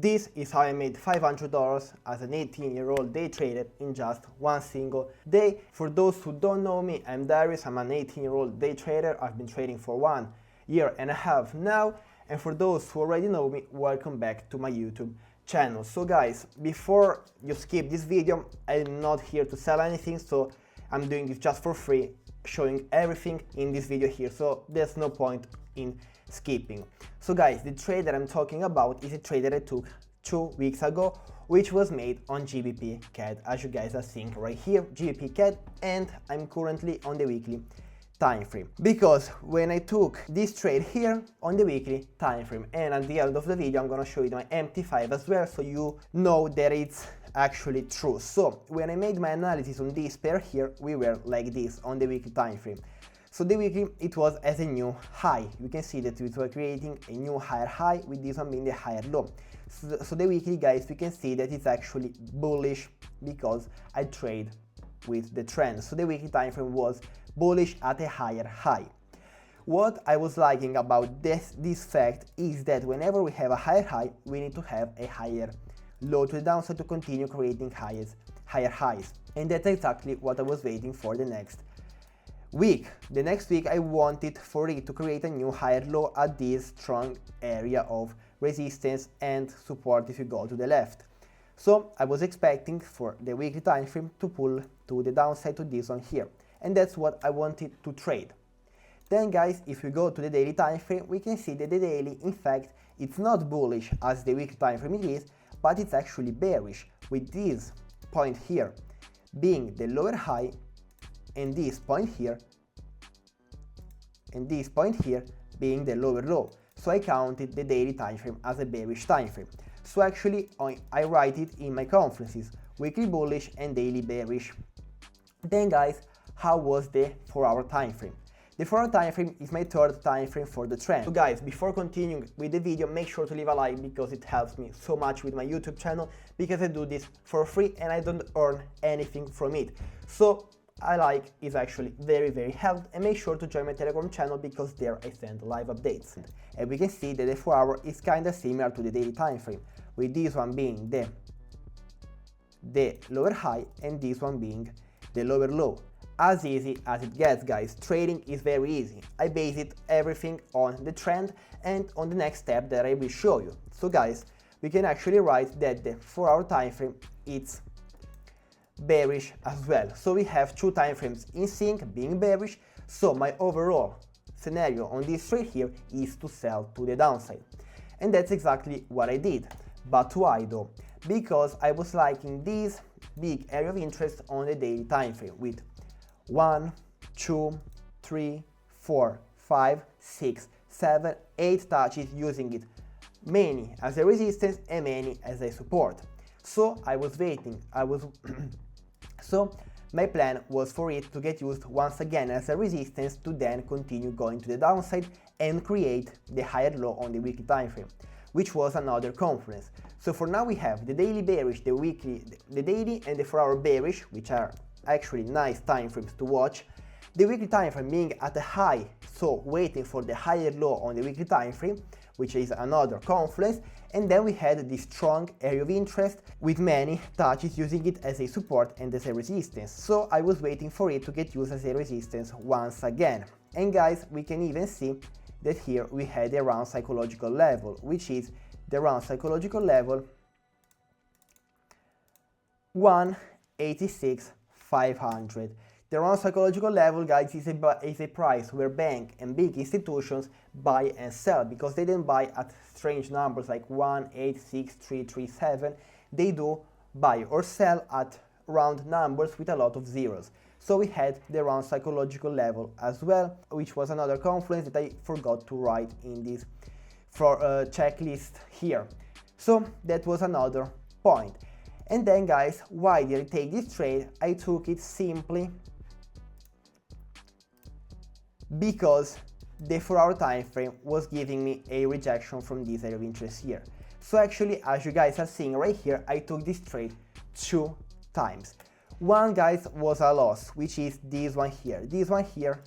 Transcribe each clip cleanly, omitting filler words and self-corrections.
This is how I made $500 as an 18-year-old day trader in just one single day. For those who don't know me, I'm Darius. I'm an 18-year-old day trader. I've been trading for 1.5 years now. And for those who already know me, welcome back to my YouTube channel. So guys, before you skip this video, I'm not here to sell anything, so I'm doing this just for free, showing everything in this video here, so there's no point in skipping. So guys, the trade that I'm talking about is a trade that I took 2 weeks ago, which was made on GBP CAD, as you guys are seeing right here, GBP CAD, and I'm currently on the weekly time frame, because when I took this trade here on the weekly time frame, and at the end of the video I'm gonna show you my MT5 as well, so you know that it's actually true. So when I made my analysis on this pair here, we were like this on the weekly time frame. So the weekly, it was as a new high. You can see that we were creating a new higher high, with this one being the higher low. So the weekly, guys, we can see that it's actually bullish because I trade with the trend. So the weekly time frame was bullish at a higher high. What I was liking about this fact is that whenever we have a higher high, we need to have a higher low to the downside to continue creating higher highs. And that's exactly what I was waiting for the next week. The next week I wanted for it to create a new higher low at this strong area of resistance and support if you go to the left. So I was expecting for the weekly time frame to pull to the downside to this one here, and that's what I wanted to trade. Then guys, if we go to the daily time frame, we can see that the daily, in fact, it's not bullish as the weekly time frame it is, but it's actually bearish, with this point here being the lower high, and this point here being the lower low. So I counted the daily time frame as a bearish time frame. So actually I write it in my Confluences, weekly bullish and daily bearish. Then guys, how was the 4-hour time frame? The 4-hour time frame is my third time frame for the trend. So guys, before continuing with the video, make sure to leave a like, because it helps me so much with my YouTube channel, because I do this for free and I don't earn anything from it. So I like is actually very helpful, and make sure to join my Telegram channel, because there I send live updates. And we can see that the 4-hour is kinda similar to the daily time frame, with this one being the lower high and this one being the lower low. As easy as it gets, guys. Trading is very easy. I base it everything on the trend and on the next step that I will show you. So guys, we can actually write that the 4-hour time frame it's bearish as well. So we have 2 time frames in sync being bearish. So my overall scenario on this trade here is to sell to the downside, and that's exactly what I did. But why though? Because I was liking this big area of interest on the daily time frame with 1, 2, 3, 4, 5, 6, 7, 8 touches, using it many as a resistance and many as a support. So I was waiting, so my plan was for it to get used once again as a resistance, to then continue going to the downside and create the higher low on the weekly time frame, which was another confluence. So for now we have the daily bearish, the daily and the 4-hour bearish, which are actually nice time frames to watch. The weekly time frame being at a high, so waiting for the higher low on the weekly time frame, which is another confluence. And then we had this strong area of interest with many touches, using it as a support and as a resistance. So I was waiting for it to get used as a resistance once again. And guys, we can even see that here we had a round psychological level, which is the round psychological level 186,500. The round psychological level, guys, is a price where bank and big institutions buy and sell, because they don't buy at strange numbers like 186,337. They do buy or sell at round numbers with a lot of zeros. So we had the round psychological level as well, which was another confluence that I forgot to write in this checklist here. So that was another point. And then guys, why did I take this trade? I took it simply because the 4-hour time frame was giving me a rejection from this area of interest here. So actually, as you guys are seeing right here, I took this trade 2 times. One, guys, was a loss, which is this one here. This one here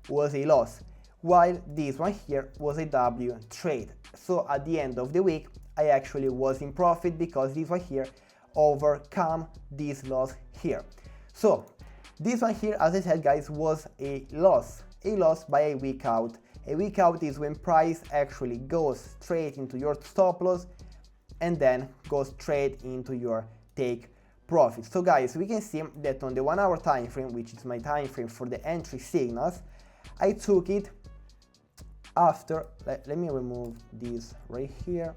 was a loss, while this one here was a W trade. So at the end of the week, I actually was in profit because this one here overcome this loss here. So this one here, as I said guys, was a loss by a week out. A week out is when price actually goes straight into your stop loss and then goes straight into your take profit. So guys, we can see that on the 1 hour time frame, which is my time frame for the entry signals, I took it after, let me remove this right here.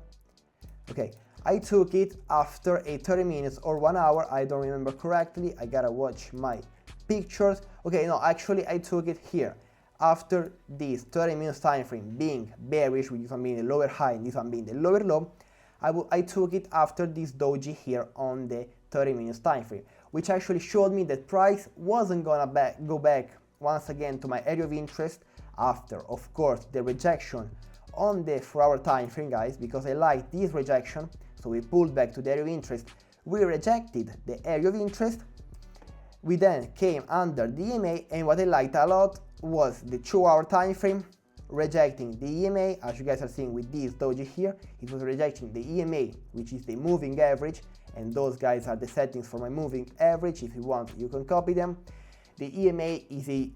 Okay, I took it after a 30 minutes or 1 hour, I don't remember correctly, I gotta watch my pictures. Okay, no, actually I took it here after this 30 minutes time frame being bearish, with this one being the lower high and this one being the lower low. I took it after this doji here on the 30 minutes time frame, which actually showed me that price wasn't gonna go back once again to my area of interest after, of course, the rejection on the 4 hour time frame, guys, because I like this rejection. So we pulled back to the area of interest, we rejected the area of interest, we then came under the EMA, and what I liked a lot was the 2 hour time frame rejecting the EMA. As you guys are seeing with this doji here, it was rejecting the EMA, which is the moving average, and those guys are the settings for my moving average. If you want, you can copy them. The EMA is a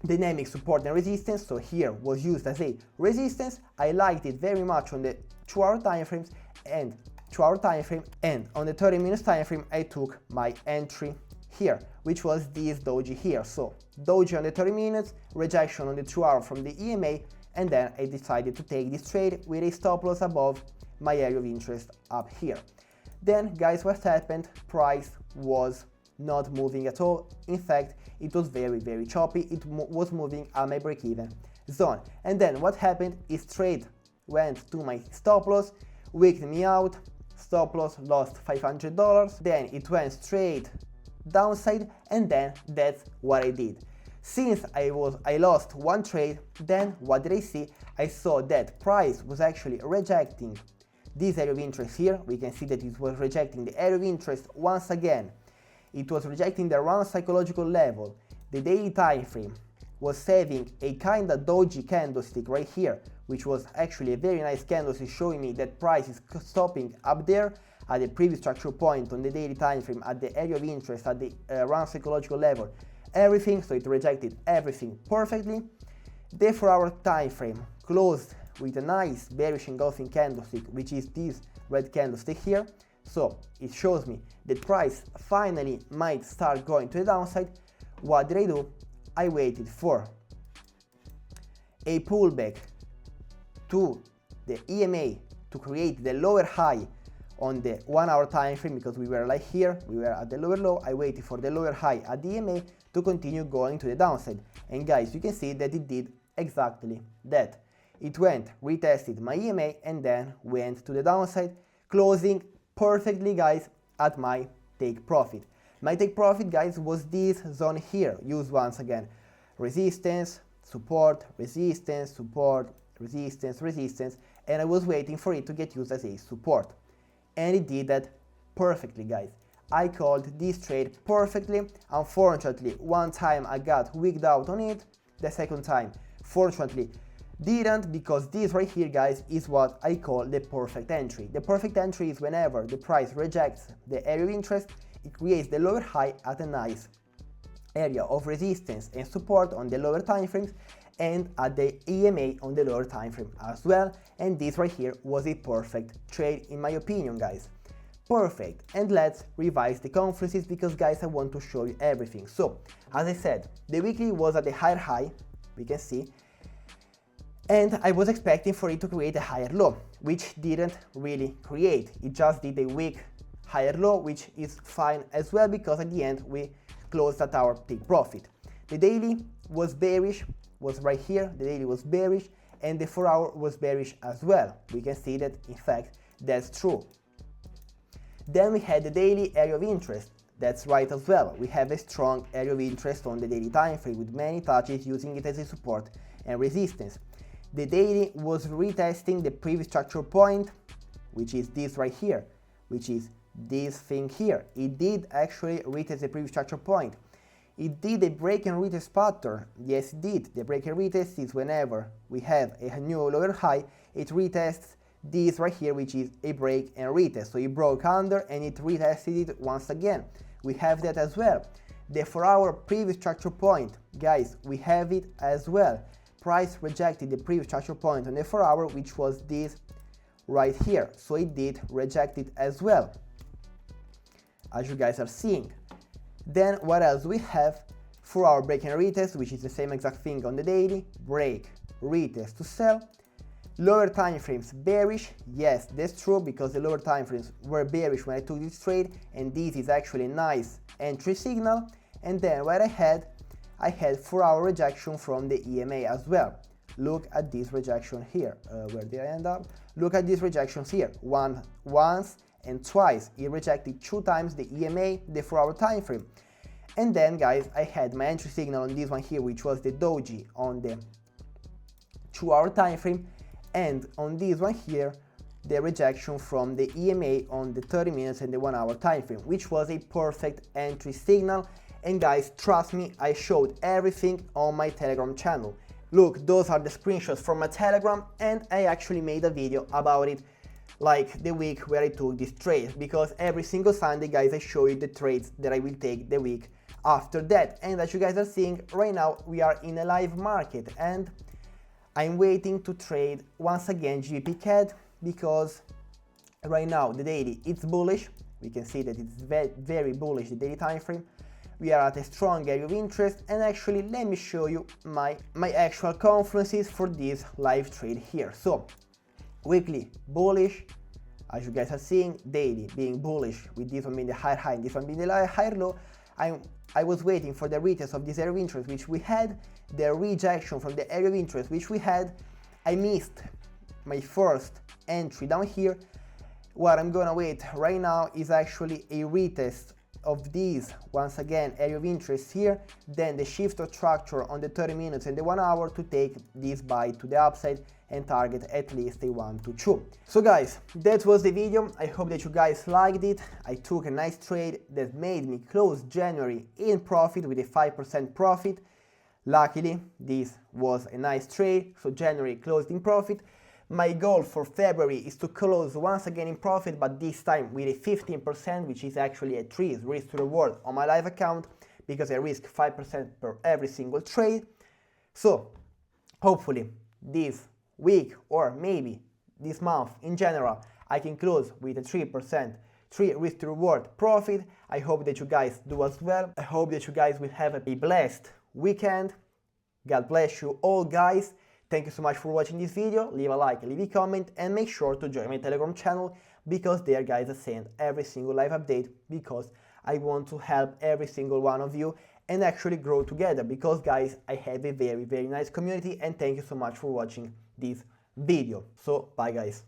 dynamic support and resistance, so here was used as a resistance. I liked it very much on the 2 hour time frames and 2 hour time frame, and on the 30 minutes time frame I took my entry here, which was this doji here. So doji on the 30 minutes, rejection on the 2 hour from the EMA, and then I decided to take this trade with a stop loss above my area of interest up here. Then guys, what happened? Price was not moving at all. In fact, it was very choppy. It was moving at my break-even zone. And then what happened is trade went to my stop loss, wicked me out, stop loss lost $500. Then it went straight downside, and then that's what I did. Since I lost one trade, then what did I see? I saw that price was actually rejecting this area of interest here. We can see that it was rejecting the area of interest once again. It was rejecting the round psychological level. The daily time frame was having a kind of doji candlestick right here, which was actually a very nice candlestick showing me that price is stopping up there at the previous structural point on the daily time frame, at the area of interest, at the round psychological level, everything. So it rejected everything perfectly. The 4 hour time frame closed with a nice bearish engulfing candlestick, which is this red candlestick here. So it shows me that price finally might start going to the downside. What did I do? I waited for a pullback to the EMA to create the lower high on the 1 hour time frame, because we were like here, we were at the lower low. I waited for the lower high at the EMA to continue going to the downside, and guys, you can see that it did exactly that. It went, retested my EMA, and then went to the downside, closing perfectly, guys, at my take profit. My take profit, guys, was this zone here, used once again, resistance, support, resistance, support, resistance, resistance, and I was waiting for it to get used as a support. And it did that perfectly, guys. I called this trade perfectly. Unfortunately, one time I got wigged out on it, the second time, fortunately, didn't, because this right here, guys, is what I call the perfect entry. The perfect entry is whenever the price rejects the area of interest, it creates the lower high at a nice area of resistance and support on the lower time frames, and at the EMA on the lower time frame as well. And this right here was a perfect trade in my opinion, guys. Perfect. And let's revise the Confluences, because guys, I want to show you everything. So as I said, the weekly was at a higher high, we can see, and I was expecting for it to create a higher low, which didn't really create. It just did a weak higher low, which is fine as well, because at the end we closed at our take profit. The daily was bearish, was right here, the daily was bearish, and the 4 hour was bearish as well. We can see that in fact that's true. Then we had the daily area of interest. That's right as well. We have a strong area of interest on the daily time frame with many touches using it as a support and resistance. The daily was retesting the previous structural point, which is this right here, which is this thing here. It did actually retest the previous structural point. It did a break and retest pattern. Yes, it did. The break and retest is whenever we have a new lower high, it retests this right here, which is a break and retest. So it broke under and it retested it once again. We have that as well. The 4-hour previous structure point, guys, we have it as well. Price rejected the previous structure point on the 4-hour, which was this right here. So it did reject it as well, as you guys are seeing. Then what else we have? 4-hour break and retest, which is the same exact thing on the daily. Break, retest to sell. Lower time frames bearish. Yes, that's true, because the lower time frames were bearish when I took this trade, and this is actually a nice entry signal. And then what I had 4-hour rejection from the EMA as well. Look at this rejection here. Where did I end up? Look at these rejections here. Once and twice. It rejected 2 times the EMA, the 4-hour time frame. And then, guys, I had my entry signal on this one here, which was the doji on the 2-hour time frame, and on this one here, the rejection from the EMA on the 30 minutes and the 1-hour time frame, which was a perfect entry signal. And guys, trust me, I showed everything on my Telegram channel. Look, those are the screenshots from my Telegram, and I actually made a video about it like the week where I took this trade, because every single Sunday, guys, I show you the trades that I will take the week after that. And as you guys are seeing right now, we are in a live market, and I'm waiting to trade once again GBP CAD, because right now the daily, it's bullish. We can see that it's very bullish, the daily time frame. We are at a strong area of interest, and actually let me show you my actual confluences for this live trade here. So weekly bullish, as you guys are seeing, daily being bullish, with this one being the higher high and this one being the higher low. I was waiting for the retest of this area of interest, which we had, the rejection from the area of interest, which we had. I missed my first entry down here. What I'm gonna wait right now is actually a retest of these, once again, area of interest here, then the shift of structure on the 30 minutes and the 1 hour to take this buy to the upside and target at least a 1 to 2. So guys, that was the video. I hope that you guys liked it. I took a nice trade that made me close January in profit with a 5% profit. Luckily, this was a nice trade, so January closed in profit. My goal for February is to close once again in profit, but this time with a 15%, which is actually a 3 risk to reward on my live account, because I risk 5% per every single trade. So hopefully this week, or maybe this month in general, I can close with a 3% 3 risk to reward profit. I hope that you guys do as well. I hope that you guys will have a blessed weekend. God bless you all, guys. Thank you so much for watching this video. Leave a like, leave a comment, and make sure to join my Telegram channel, because there, guys, I send every single live update, because I want to help every single one of you and actually grow together, because, guys, I have a very nice community. And thank you so much for watching this video. So bye, guys.